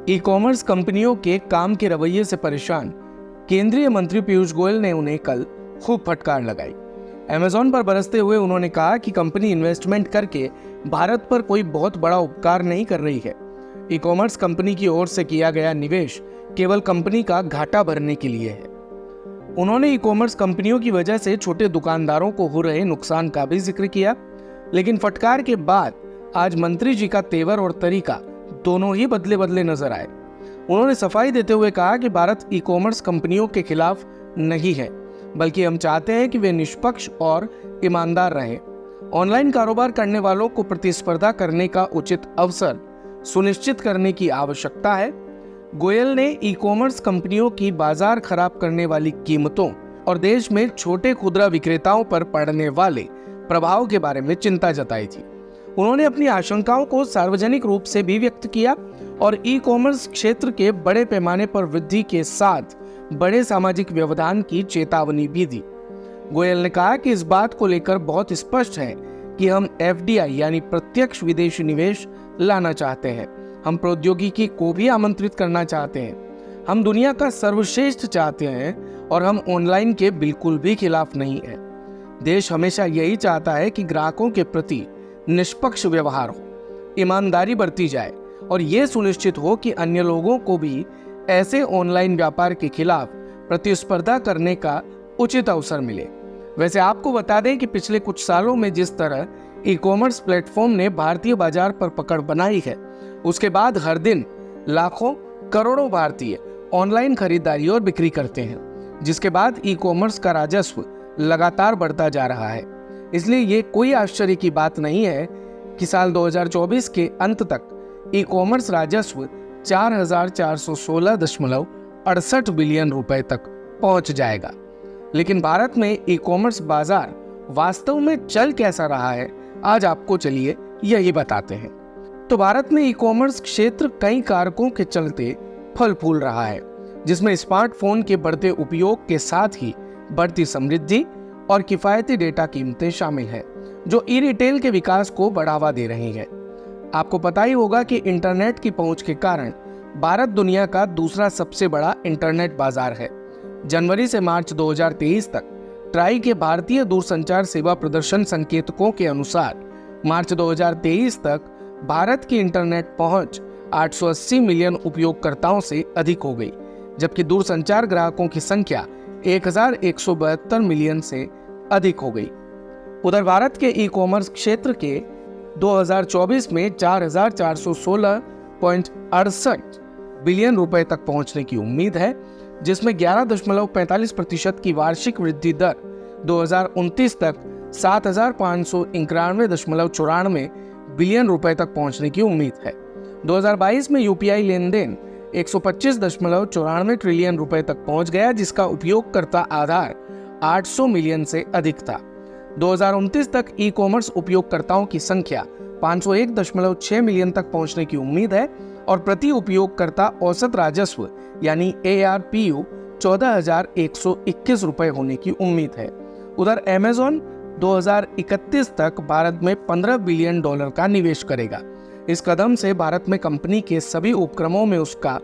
E commerce कंपनियों के काम के रवैये से परेशान केंद्रीय मंत्री पीयूष गोयल ने उन्हें कल खूब फटकार लगाई। अमेज़न पर बरसते हुए उन्होंने कहा कि कंपनी इन्वेस्टमेंट करके भारत पर कोई बहुत बड़ा उपकार नहीं कर रही है। ई कॉमर्स कंपनी की ओर से किया गया निवेश केवल कंपनी का घाटा भरने के लिए है। उन्होंने ई कॉमर्स कंपनियों की वजह से छोटे दुकानदारों को हो रहे नुकसान का भी जिक्र किया, लेकिन फटकार के बाद आज मंत्री जी का तेवर और तरीका दोनों ही बदले बदले नजर आए। उन्होंने सफाई देते हुए कहा कि भारत ई कॉमर्स कंपनियों के खिलाफ नहीं है, बल्कि हम चाहते हैं कि वे निष्पक्ष और ईमानदार रहें। ऑनलाइन कारोबार करने वालों को प्रतिस्पर्धा करने का उचित अवसर सुनिश्चित करने की आवश्यकता है। गोयल ने ई कॉमर्स कंपनियों की बाजार खराब करने वाली कीमतों और देश में छोटे खुदरा विक्रेताओं पर पड़ने वाले प्रभाव के बारे में चिंता जताई थी। उन्होंने अपनी आशंकाओं को सार्वजनिक रूप से भी व्यक्त किया और ई कॉमर्स क्षेत्र के बड़े पैमाने पर वृद्धि के साथ बड़े सामाजिक व्यवधान की चेतावनी भी दी। गोयल ने कहा कि इस बात को लेकर बहुत स्पष्ट है कि हम एफडीआई यानी प्रत्यक्ष विदेशी निवेश लाना चाहते हैं। हम प्रौद्योगिकी को भी आमंत्रित करना चाहते हैं। हम दुनिया का सर्वश्रेष्ठ चाहते हैं और हम ऑनलाइन के बिल्कुल भी खिलाफ नहीं है। देश हमेशा यही चाहता है कि ग्राहकों के प्रति निष्पक्ष व्यवहार हो, ईमानदारी बरती जाए और ये सुनिश्चित हो कि अन्य लोगों को भी ऐसे ऑनलाइन व्यापार के खिलाफ प्रतिस्पर्धा करने का उचित अवसर मिले। वैसे आपको बता दें कि पिछले कुछ सालों में जिस तरह ई कॉमर्स प्लेटफॉर्म ने भारतीय बाजार पर पकड़ बनाई है, उसके बाद हर दिन लाखों करोड़ों भारतीय ऑनलाइन खरीदारी और बिक्री करते हैं, जिसके बाद ई कॉमर्स का राजस्व लगातार बढ़ता जा रहा है। इसलिए ये कोई आश्चर्य की बात नहीं है कि साल 2024 के अंत तक ई कॉमर्स राजस्व 4,416.68 बिलियन रुपए तक पहुंच जाएगा। लेकिन भारत में ई कॉमर्स बाजार वास्तव में चल कैसा रहा है, आज आपको चलिए यही बताते हैं। तो भारत में ई कॉमर्स क्षेत्र कई कारकों के चलते फल फूल रहा है, जिसमें स्मार्टफोन के बढ़ते उपयोग के साथ ही बढ़ती समृद्धि और किफायती डेटा कीमतें शामिल हैं, जो ई रिटेल के विकास को बढ़ावा दे रही है। आपको पता ही होगा कि इंटरनेट की पहुंच के कारण भारत दुनिया का दूसरा सबसे बड़ा इंटरनेट बाजार है। जनवरी से मार्च 2023 तक ट्राई के भारतीय दूरसंचार सेवा प्रदर्शन संकेतकों के अनुसार मार्च 2023 तक भारत की इंटरनेट पहुंच 880 मिलियन उपयोगकर्ताओं से अधिक हो गई, जबकि दूरसंचार ग्राहकों की संख्या 1172 मिलियन से अधिक हो गई। उधर भारत के ई कॉमर्स क्षेत्र के 2024 में 4,416.68 बिलियन रुपए तक पहुंचने की उम्मीद है, जिसमें 11.45% की वार्षिक वृद्धि दर 2029 तक 7,591.94 बिलियन रुपए तक पहुंचने की उम्मीद है। 2022 में यूपीआई लेन देन 125.94 ट्रिलियन रुपए तक पहुंच गया, जिसका उपयोगकर्ता आधार 800 मिलियन से अधिक था। 2029 तक ई कॉमर्स उपयोगकर्ताओं की संख्या 501.6 मिलियन तक पहुंचने की उम्मीद है और प्रति उपयोगकर्ता औसत राजस्व यानी ARPU 14,121 रुपए होने की उम्मीद है। उधर अमेज़न 2031 तक भारत में $15 बिलियन का निवेश करेगा। इस कदम से भारत में कंपनी के सभी उपक्रमों में उसका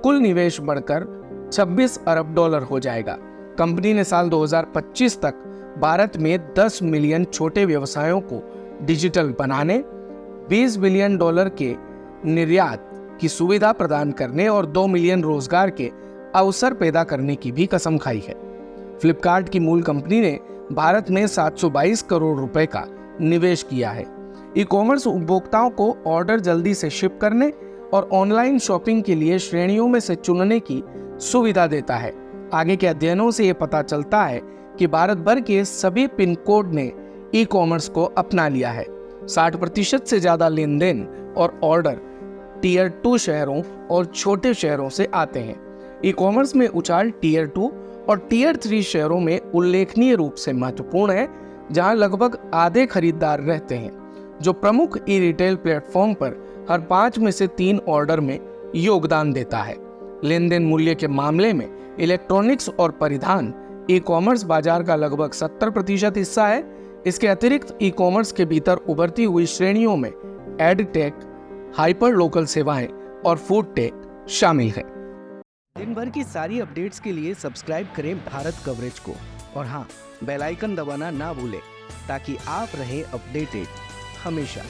कुल निवेश बढ़कर $26 अरब हो जाएगा। कंपनी ने साल 2025 तक भारत में 10 मिलियन छोटे व्यवसायों को डिजिटल बनाने, $20 बिलियन के निर्यात की सुविधा प्रदान करने और 2 मिलियन रोजगार के अवसर पैदा करने की भी कसम खाई है। फ्लिपकार्ट की मूल कंपनी ने भारत में 722 करोड़ रुपए का निवेश किया है। ई कॉमर्स उपभोक्ताओं को ऑर्डर जल्दी से शिप करने और ऑनलाइन शॉपिंग के लिए श्रेणियों में से चुनने की सुविधा देता है। आगे के अध्ययनों से ये पता चलता है कि भारत भर के सभी पिन कोड ने ई कॉमर्स को अपना लिया है। 60% से ज्यादा लेन देन और ऑर्डर टीयर 2 शहरों और छोटे शहरों से आते हैं। ई कॉमर्स में उछाल टीयर 2 और टीयर 3 शहरों में उल्लेखनीय रूप से महत्वपूर्ण है, जहां लगभग आधे खरीदार रहते हैं, जो प्रमुख ई रिटेल प्लेटफॉर्म पर हर 5 में से 3 ऑर्डर में योगदान देता है। लेन देन मूल्य के मामले में इलेक्ट्रॉनिक्स और परिधान ई कॉमर्स बाजार का लगभग 70% हिस्सा है। इसके अतिरिक्त ई कॉमर्स के भीतर उभरती हुई श्रेणियों में एड टेक, हाइपर लोकल सेवाएं और फूड टेक शामिल है। दिन भर की सारी अपडेट्स के लिए सब्सक्राइब करें भारत कवरेज को और हाँ, बेल आइकन दबाना ना भूलें ताकि आप रहें अपडेटेड हमेशा।